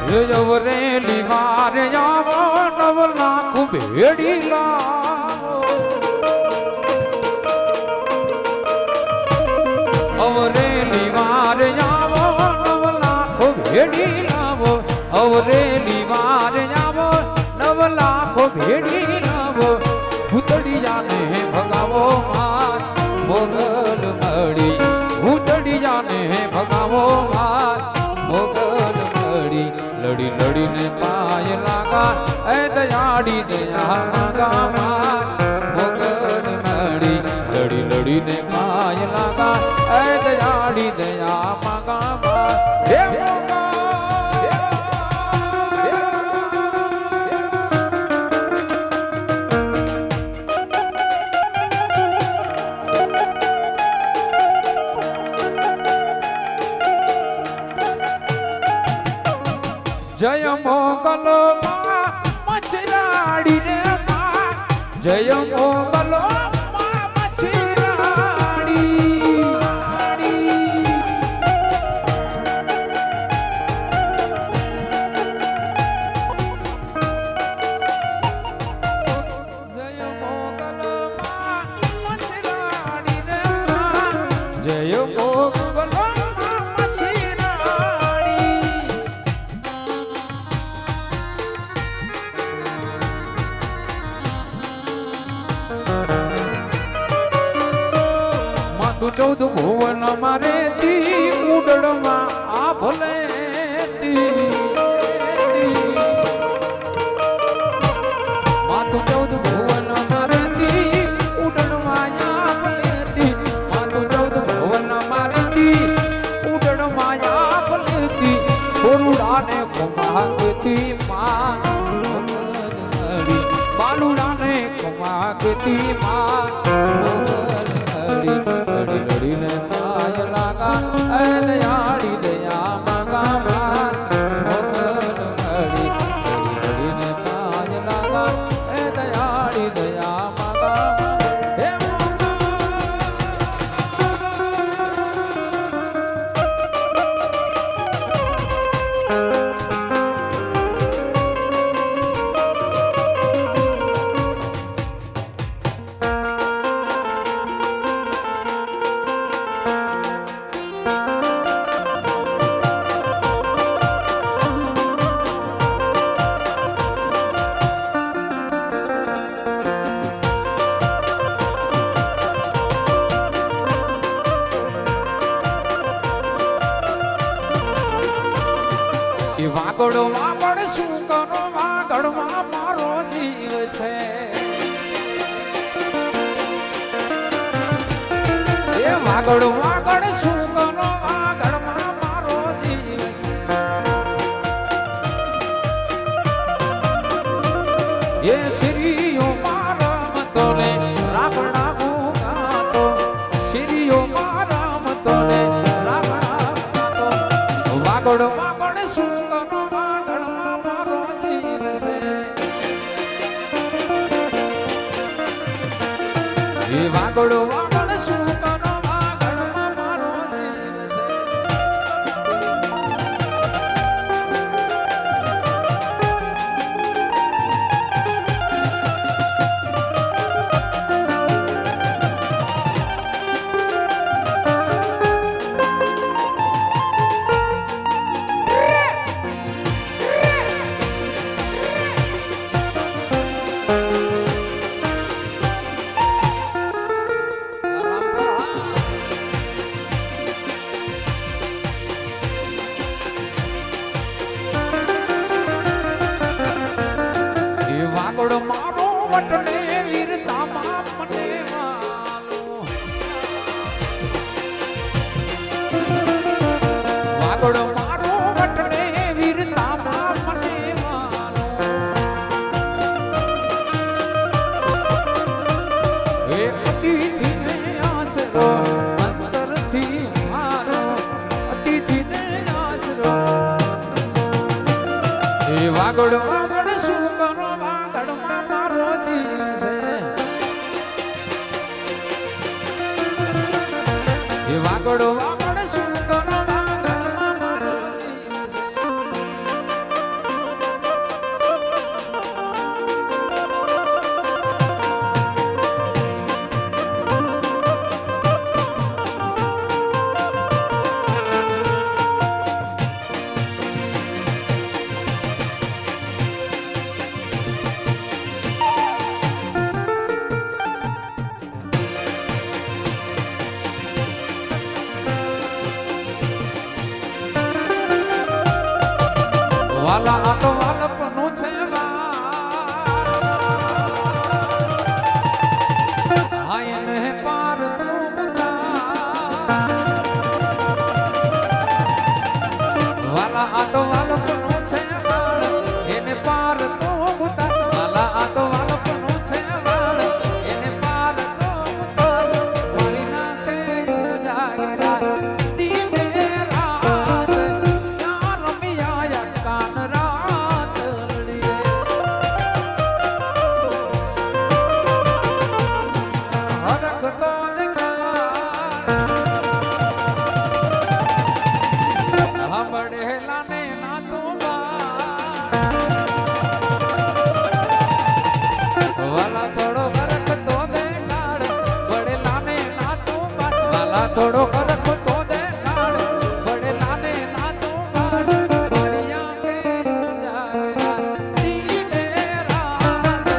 અવરેલી વારે આવો નવ લાખ ભેડી લાવો અવરેલી વારે આવો નવ લાખ ભેડી લાવો અવરેલી વારે આવો નવ લાખ ભેડી લાવો ભૂતડિયાને ભગાવો માર મોગલ મળી ભૂતડિયાને ભગાવો માર મોગલ મળી લડી લડીને પાય લાગા એ દયાડી દયા લાગા માર મોગલ મળી લડી લડીને પાય લાગા એ દયાડી દયા માગા માર હે મોગા જય મોગલ મચરાડી રે માં જય મોગલ મચરાડી જય મોગલ મચરાડી રે માં જય મોગલ ચૌદ ભુવન મારે તી ઉડડમાં આ ભલે માતું ચૌદ ભુવન મારે તી ઉડડમાં આ ભલે માતું ચૌદ ભુવન મારે તી ઉડડમાં આ ભલે છોરુડાને કમાગતી માં બાલુડાને કમાગતી માં લડી લડીને પાય લાગા એ દયાળી દયા માગા માર મોગલ મળી લડી લડીને પાય લાગા એ દયાળી દયા માગા માર હે વાગડો વાગડ શું કરો વાગડમાં મારો જીવ છે એ વાગડો વાગડ શું કરો વાગડમાં મારો જીવ છે એ શ્રીઓ મારા મતો ને રાવણા મુગાતો શ્રીઓ મારા મતો ને રાવણા મુગાતો વાગડો વાગડ શું વાગડો વાગડ શું કરો વાગડમાં મારો જીવ છે વાગડો મારો વટને વીરતામાં મને માનો વાગડો મારો વટને વીરતામાં મને માનો એ અતિથિને આસરો અંતરથી મારો અતિથિને આસરો એ વાગડો વાગડ શું કરો વાગડમાં મારો જીવ છે એ વાગડો વાગડ શું કરો વાગડમાં મારો જીવ છે વાલા આ તો વાલપનું છે હા એને પાર તું બતા વાલા આ તો વાલપનું છે એને પાર તું બતા વાલા આ તો વાલપનું છે એને પાર તું બતા મારી નાખે જાગરા થોડો કરખ તો દેખાડ પડેલા ને ના તો બાડ મારિયા કે જાગરા દીને રાત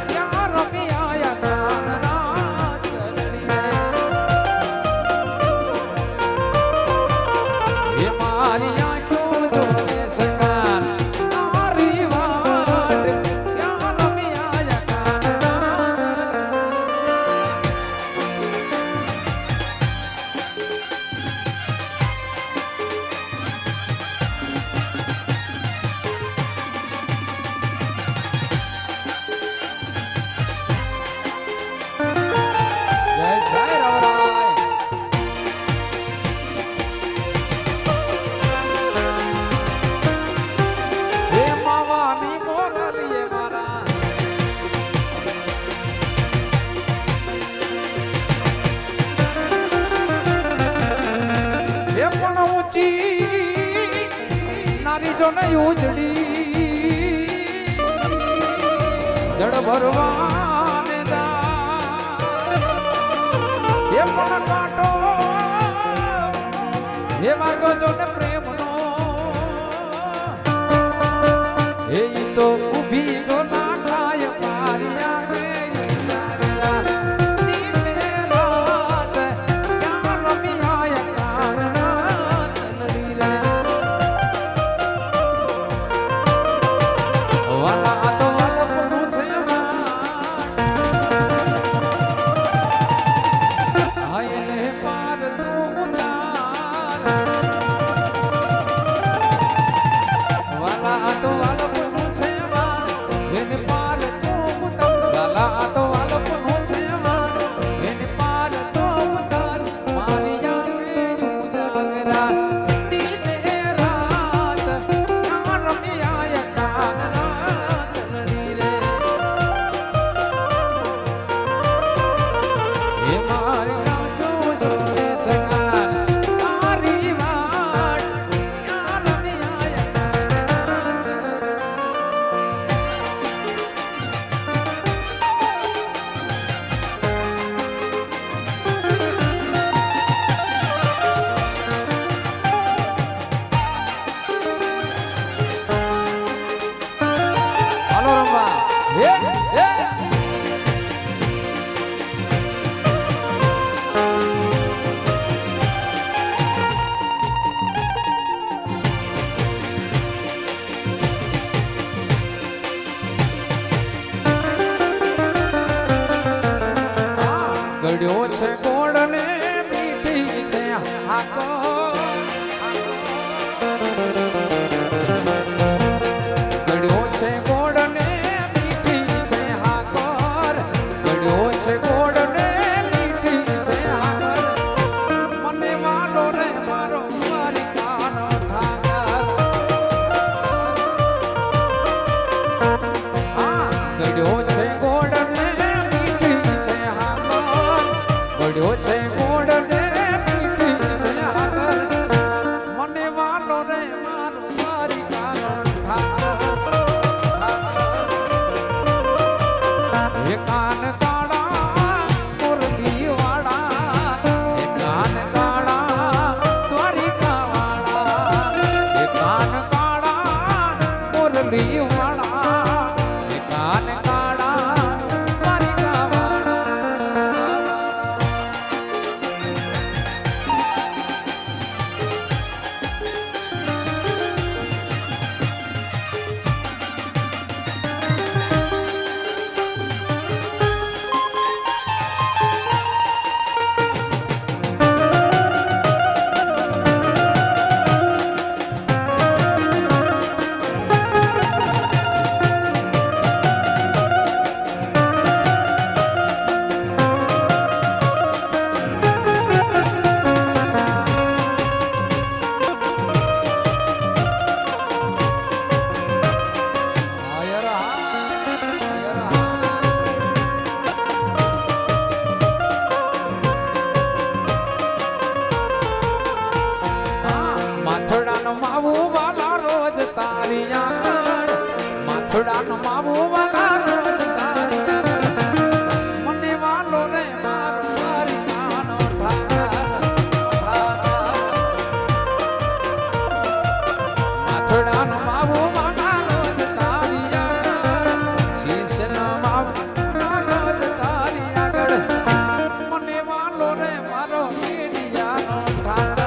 ક્યાં રમ્યા કાન રાત એ મારી આંખો જોડે સગાન તારી વાટ ક્યાં રમ્યા કાન નારી જો ને ઉજળી જડ ભરવાને જા એ પણ કાંટો એ માર્ગો જો ને પ્રેમનો એ તો ઊભી જો ના કાય મારી આગે ગળ્યો છે ગોળ ને મીઠી છે હાકો ગળ્યો છે ગોળ ને મીઠી છે હાકોર ગળ્યો છે ગોળ ને મીઠી છે હાકોર મને વાલો રે મારો મારી કાનો ઠાકર હા ગળ્યો છે ગોળ ને મીઠી છે હાકોર ગળ્યો છે ગોળ ને મીઠી છે હાકોર મને વાલો રે મારો મારી કાનો ઠાકર એ કાન કાળા મુરલી વાળા એ કાન કાળા દ્વારિકા વાળા એ કાન કાળા મુરલી વાળા એ કાન કાળા દ્વારિકા વાળા તારી આગળ માથડાનો માવો વગાડો છે તારી આગળ મને વાલો રે મારો મારી કાનો માથડાનો માવો વગાડો છે તારી આગળ શીશનો માવો વગાડો છે તારી આગળ મને વાલો રે મારો મેડિયાનો ઠાકર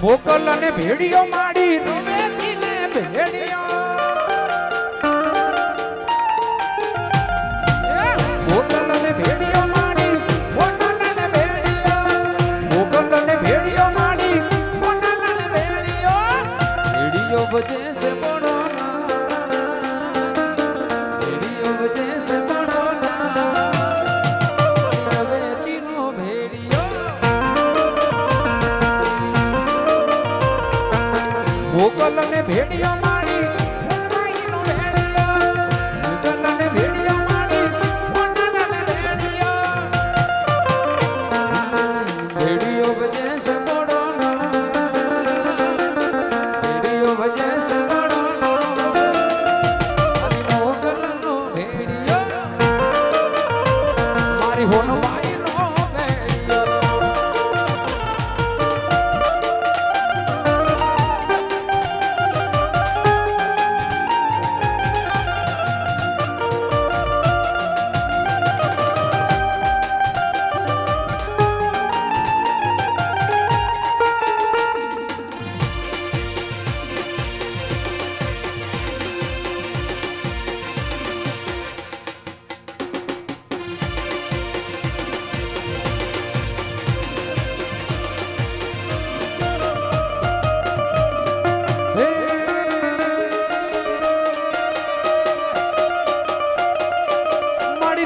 મોકલ અને ભેડિયો માડી રવેથી ને ભેડિયો મોકલ અને ભેડિયો માડી મોકલ અને ભેડિયો મોકલ અને ભેડિયો માડી મોકલ અને ભેડિયો ભેડિયો બજે છે બડોના ભેડિયો બજે છે બડોના રવેથી નો ભેડિયો મોકલ અને ભેડિયો માડી મોકલનો ભેડિયો મોકલ અને ભેડિયો માડી મોકલ અને ભેડિયો ભેડિયો બજે છે બડોનો ભેડિયો બજે છે બડોનો મારી મોકલનો ભેડિયો મારી હોનો બાઈનો ભેડિયો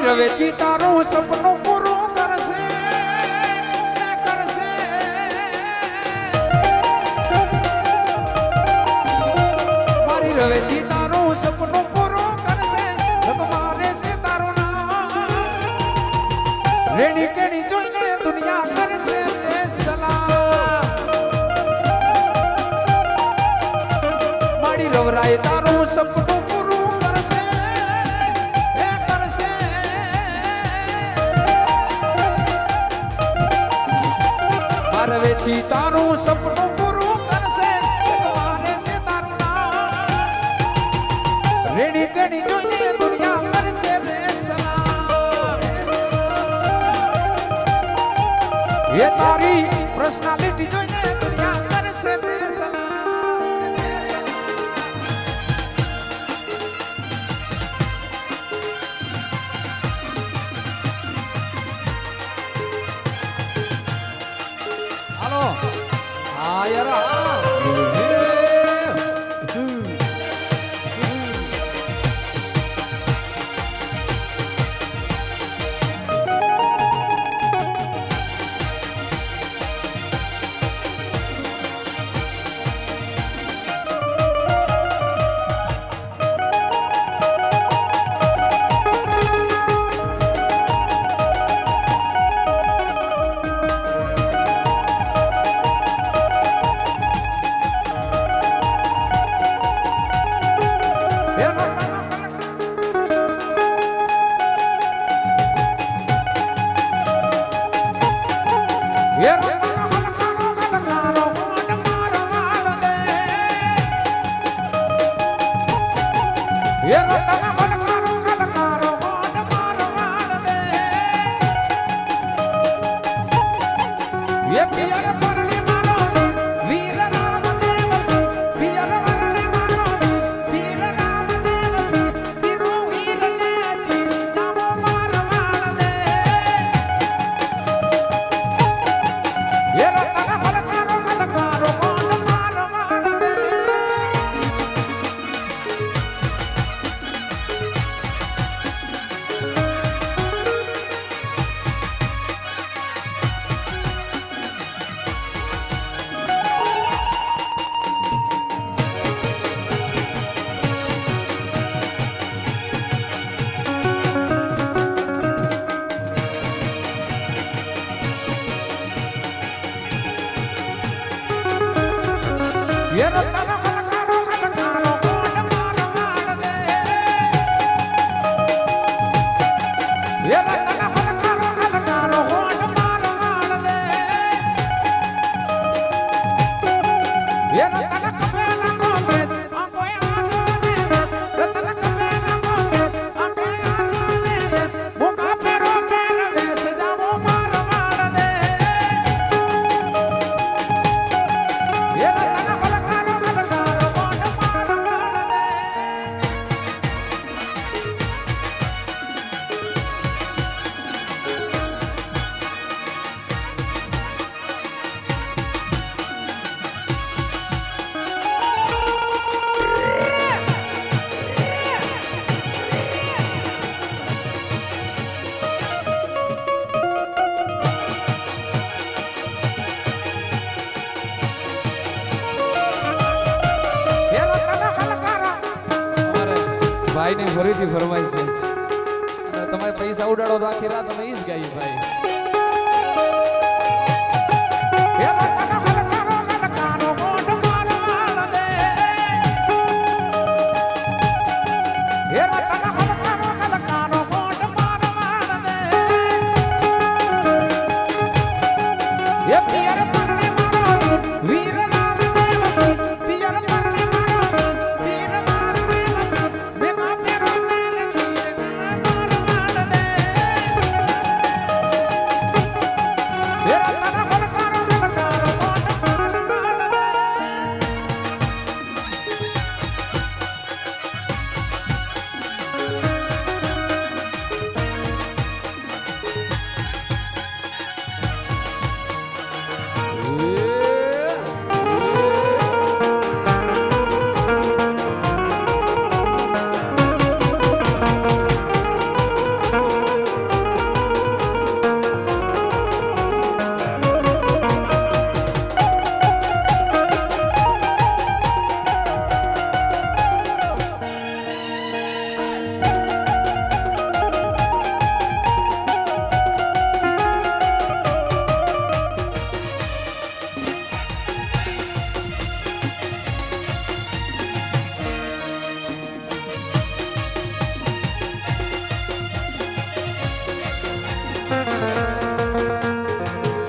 રવેચી તારું સપનું પૂરું કરશે કરશે મારી રવેચી તારું સપનું પૂરું કરશે મારે છે તારું નામ રેડી કેડી જોઈને દુનિયા કરશે સલામ મારી રવરાય તારું સપનું પૂરું કરશે રવેચી તારું સપનું પૂરું કરશે મારે છે તારું નામ રેડી કેડી જોઈને દુનિયા કરશે સલામ એ તારી પર્સનાલિટી જોઈને દુનિયા કરશે સલામ આયરા પિયર પરણે મારો વીર રામ દેવ પિયર પરણે મારો અમારે ભાઈને ફરીથી ફરમાય છે અને તમે પૈસા ઉડાડો તો આખી રાત અમે ઈ જ ગાઈએ ભાઈ.